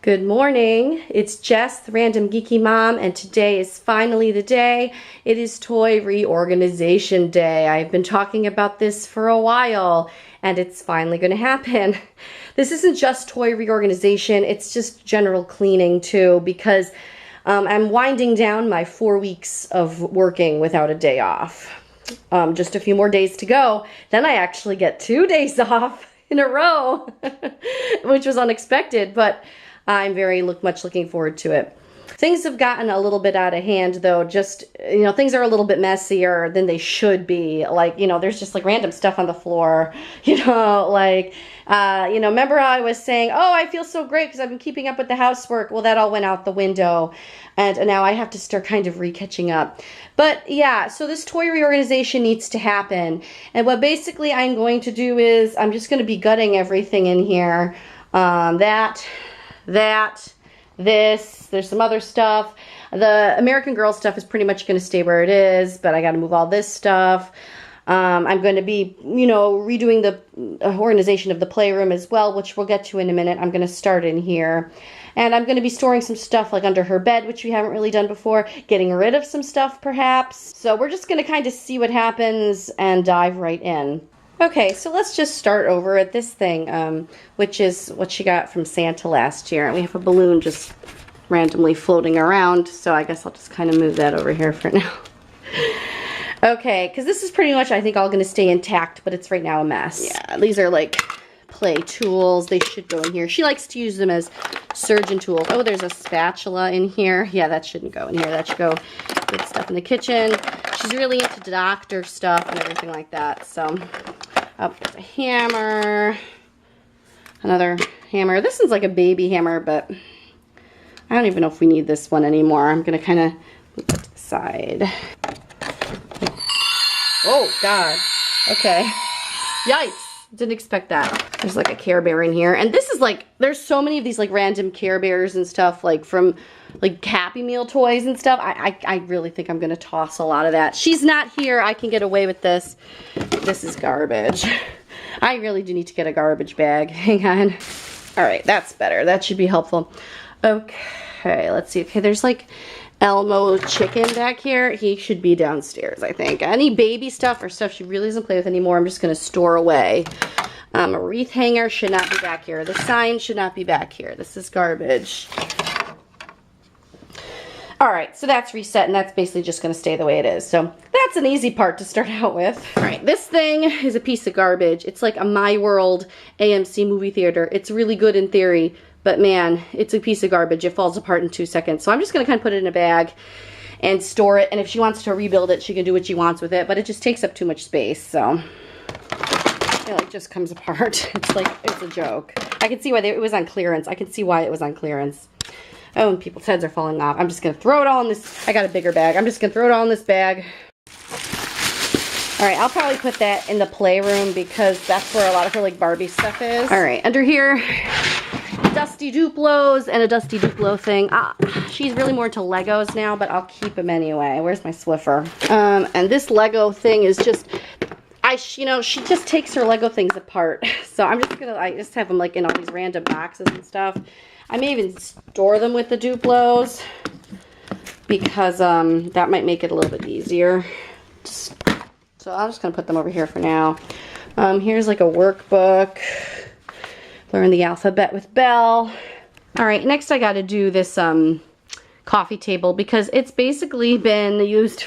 Good morning, it's Jess, the Random Geeky Mom, and today is finally the day. It is Toy Reorganization Day. I've been talking about this for a while, and it's finally going to happen. This isn't just toy reorganization, it's just general cleaning too, because I'm winding down my 4 weeks of working without a day off. Just a few more days to go, then I actually get 2 days off in a row, which was unexpected, but I'm very much looking forward to it. Things have gotten a little bit out of hand though, just, things are a little bit messier than they should be. Like, there's just like random stuff on the floor, remember how I was saying, oh, I feel so great because I've been keeping up with the housework. Well, that all went out the window and now I have to start kind of re-catching up. But yeah, so this toy reorganization needs to happen. And what basically I'm going to do is I'm just going to be gutting everything in here. There's some other stuff. The American Girl stuff is pretty much going to stay where it is, but I got to move all this stuff. I'm going to be, redoing the organization of the playroom as well, which we'll get to in a minute. I'm going to start in here. And I'm going to be storing some stuff like under her bed, which we haven't really done before, getting rid of some stuff perhaps. So we're just going to kind of see what happens and dive right in. Okay, so let's just start over at this thing, which is what she got from Santa last year. And we have a balloon just randomly floating around, so I guess I'll just kind of move that over here for now. Okay, because this is pretty much, I think, all going to stay intact, but it's right now a mess. Yeah, these are like play tools. They should go in here. She likes to use them as surgeon tools. Oh, there's a spatula in here. Yeah, that shouldn't go in here. That should go with stuff in the kitchen. She's really into doctor stuff and everything like that, so... Oh, there's a hammer, another hammer. This one's like a baby hammer, but I don't even know if we need this one anymore. I'm going to kind of move it to the side. Oh, God. Okay. Yikes. Didn't expect that. There's like a Care Bear in here. And this is like, there's so many of these like random Care Bears and stuff, like from like Happy Meal toys and stuff. I really think I'm going to toss a lot of that. She's not here. I can get away with this. This is garbage. I really do need to get a garbage bag. Hang on. All right, that's better. That should be helpful. Okay, let's see. Okay, there's like Elmo chicken back here. He should be downstairs, I think. Any baby stuff or stuff she really doesn't play with anymore, I'm just going to store away. A wreath hanger should not be back here. The sign should not be back here. This is garbage. Alright, so that's reset, and that's basically just going to stay the way it is. So that's an easy part to start out with. Alright, this thing is a piece of garbage. It's like a My World AMC movie theater. It's really good in theory, but man, it's a piece of garbage. It falls apart in 2 seconds. So I'm just going to kind of put it in a bag and store it, and if she wants to rebuild it, she can do what she wants with it, but it just takes up too much space, so... It like just comes apart. It's like, it's a joke. I can see why it was on clearance. I can see why it was on clearance. Oh, and people's heads are falling off. I'm just going to throw it all in this. I got a bigger bag. I'm just going to throw it all in this bag. Alright, I'll probably put that in the playroom because that's where a lot of her like Barbie stuff is. Alright, under here, Dusty Duplos and a Dusty Duplo thing. She's really more into Legos now, but I'll keep them anyway. Where's my Swiffer? And this Lego thing is just... she just takes her Lego things apart. So I'm just gonna, I just have them like in all these random boxes and stuff. I may even store them with the Duplos because that might make it a little bit easier. So I'm just gonna put them over here for now. Here's like a workbook. Learn the alphabet with Belle. All right, next I gotta do this coffee table because it's basically been used.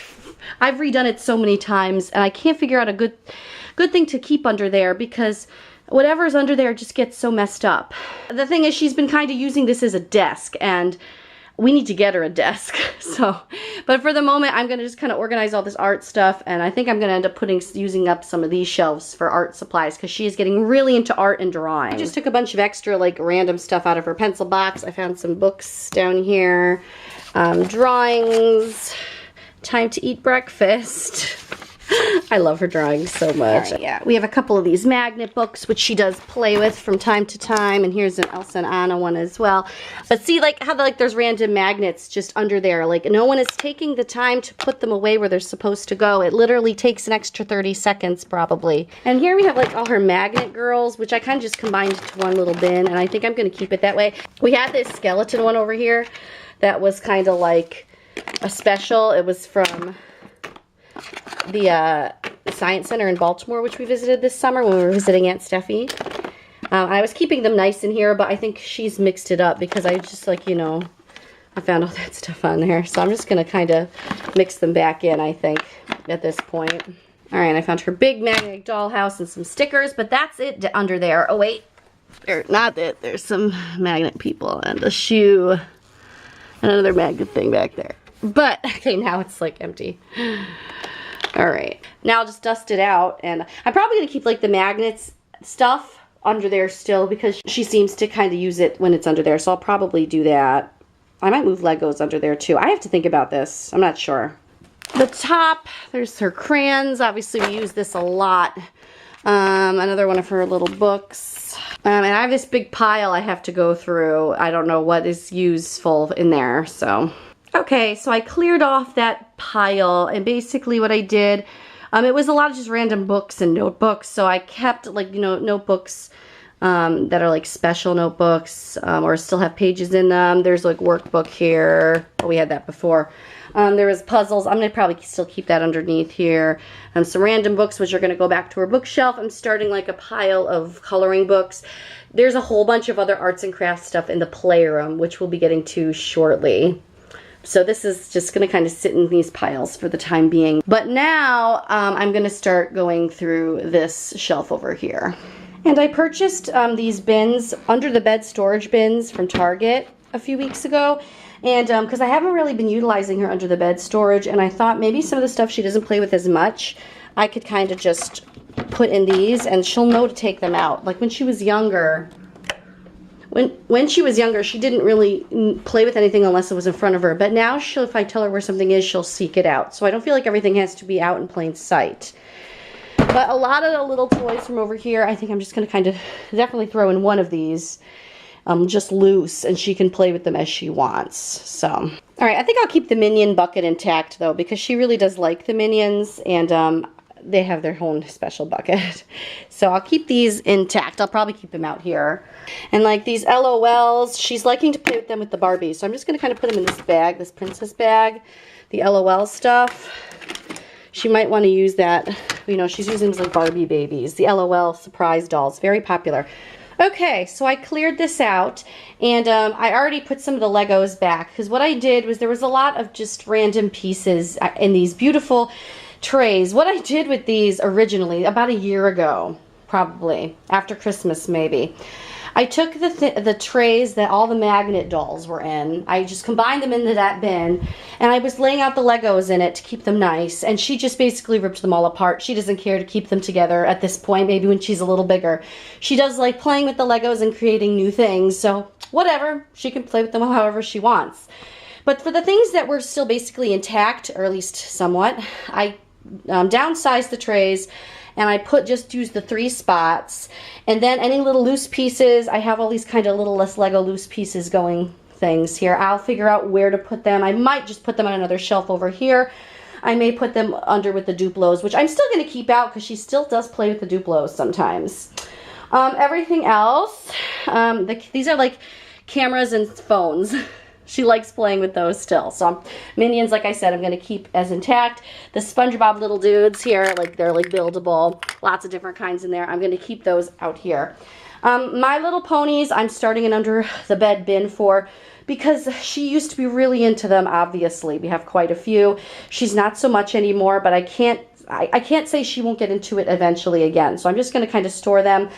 I've redone it so many times and I can't figure out a good thing to keep under there because whatever's under there just gets so messed up. The thing is, she's been kind of using this as a desk and we need to get her a desk. But for the moment, I'm going to just kind of organize all this art stuff, and I think I'm going to end up using up some of these shelves for art supplies because she is getting really into art and drawing. I just took a bunch of extra like random stuff out of her pencil box. I found some books down here, drawings. Time to eat breakfast. I love her drawings so much. Right, yeah, we have a couple of these magnet books, which she does play with from time to time, and here's an Elsa and Anna one as well. But see, like how there's random magnets just under there. Like no one is taking the time to put them away where they're supposed to go. It literally takes an extra 30 seconds probably. And here we have like all her magnet girls, which I kind of just combined into one little bin, and I think I'm going to keep it that way. We had this skeleton one over here that was kind of like a special. It was from the Science Center in Baltimore, which we visited this summer when we were visiting Aunt Steffi. I was keeping them nice in here, but I think she's mixed it up because I just like, you know, I found all that stuff on there. So I'm just going to kind of mix them back in, I think, at this point. All right, I found her big magnetic dollhouse and some stickers, but that's it under there. Oh, wait. Not that. There's some magnet people and a shoe. Another magnet thing back there. But, okay, now it's like empty. All right, now I'll just dust it out, and I'm probably going to keep like the magnets stuff under there still because she seems to kind of use it when it's under there, so I'll probably do that. I might move Legos under there too. I have to think about this. I'm not sure. The top, there's her crayons. Obviously, we use this a lot. Another one of her little books. And I have this big pile I have to go through. I don't know what is useful in there, so... Okay, so I cleared off that pile, and basically what I did, it was a lot of just random books and notebooks, so I kept, like, you know, notebooks that are, like, special notebooks, or still have pages in them. There's, like, workbook here. Oh, we had that before. There was puzzles. I'm going to probably still keep that underneath here. Some random books, which are going to go back to her bookshelf. I'm starting, like, a pile of coloring books. There's a whole bunch of other arts and crafts stuff in the playroom, which we'll be getting to shortly. So this is just going to kind of sit in these piles for the time being. But now I'm going to start going through this shelf over here. And I purchased these bins, under the bed storage bins from Target a few weeks ago. And because I haven't really been utilizing her under the bed storage, and I thought maybe some of the stuff she doesn't play with as much, I could kind of just put in these and she'll know to take them out. Like when she was younger... When she was younger, she didn't really play with anything unless it was in front of her. But now, if I tell her where something is, she'll seek it out. So I don't feel like everything has to be out in plain sight. But a lot of the little toys from over here, I think I'm just going to kind of definitely throw in one of these. Just loose, and she can play with them as she wants. So, all right, I think I'll keep the Minion bucket intact, though, because she really does like the Minions, and they have their own special bucket. So I'll keep these intact. I'll probably keep them out here. And like these LOLs, she's liking to play with them with the Barbies. So I'm just going to kind of put them in this bag, this princess bag. The LOL stuff. She might want to use that. You know, she's using them like Barbie babies. The LOL surprise dolls. Very popular. Okay, so I cleared this out. And I already put some of the Legos back. Because what I did was there was a lot of just random pieces in these beautiful trays. What I did with these originally, about a year ago, probably, after Christmas maybe, I took the trays that all the magnet dolls were in. I just combined them into that bin, and I was laying out the Legos in it to keep them nice, and she just basically ripped them all apart. She doesn't care to keep them together at this point, maybe when she's a little bigger. She does like playing with the Legos and creating new things, so whatever. She can play with them however she wants. But for the things that were still basically intact, or at least somewhat, I downsized the trays, and I just used the 3 spots, and then any little loose pieces, I have all these kind of little less Lego loose pieces going things here. I'll figure out where to put them. I might just put them on another shelf over here. I may put them under with the Duplos, which I'm still going to keep out because she still does play with the Duplos sometimes. Everything else, these are like cameras and phones. She likes playing with those still. So Minions, like I said, I'm going to keep as intact. The SpongeBob little dudes here, like they're like buildable. Lots of different kinds in there. I'm going to keep those out here. My Little Ponies, I'm starting an under the bed bin for because she used to be really into them, obviously. We have quite a few. She's not so much anymore, but I can't say she won't get into it eventually again. So I'm just going to kind of store them.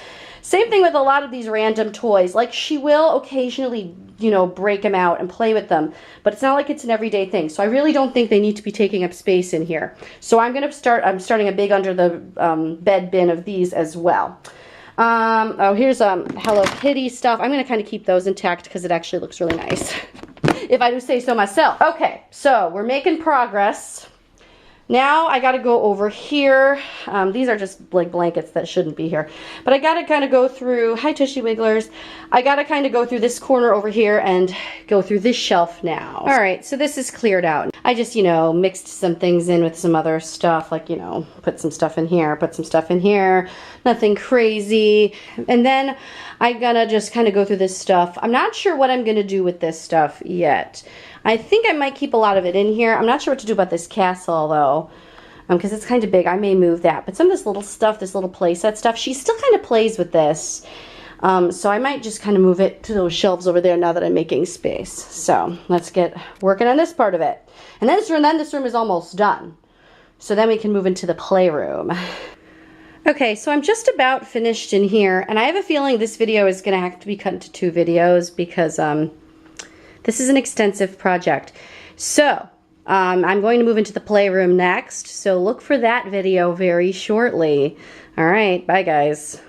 Same thing with a lot of these random toys. Like, she will occasionally, you know, break them out and play with them. But it's not like it's an everyday thing. So I really don't think they need to be taking up space in here. So I'm starting a big under the bed bin of these as well. Oh, here's Hello Kitty stuff. I'm going to kind of keep those intact because it actually looks really nice. If I do say so myself. Okay, so we're making progress. Now I got to go over here. These are just like blankets that shouldn't be here. But I got to kind of go through, hi Tushy Wigglers. I got to kind of go through this corner over here and go through this shelf now. All right, so this is cleared out. I just, you know, mixed some things in with some other stuff, like, you know, put some stuff in here, put some stuff in here. Nothing crazy. And then I'm gonna just kind of go through this stuff. I'm not sure what I'm gonna do with this stuff yet. I think I might keep a lot of it in here. I'm not sure what to do about this castle though, because it's kind of big. I may move that. But some of this little stuff, this little playset stuff, she still kind of plays with this. So I might just kind of move it to those shelves over there now that I'm making space. So let's get working on this part of it. And then this room is almost done. So then we can move into the playroom. Okay, so I'm just about finished in here. And I have a feeling this video is going to have to be cut into 2 videos because this is an extensive project. So I'm going to move into the playroom next. So look for that video very shortly. All right, bye guys.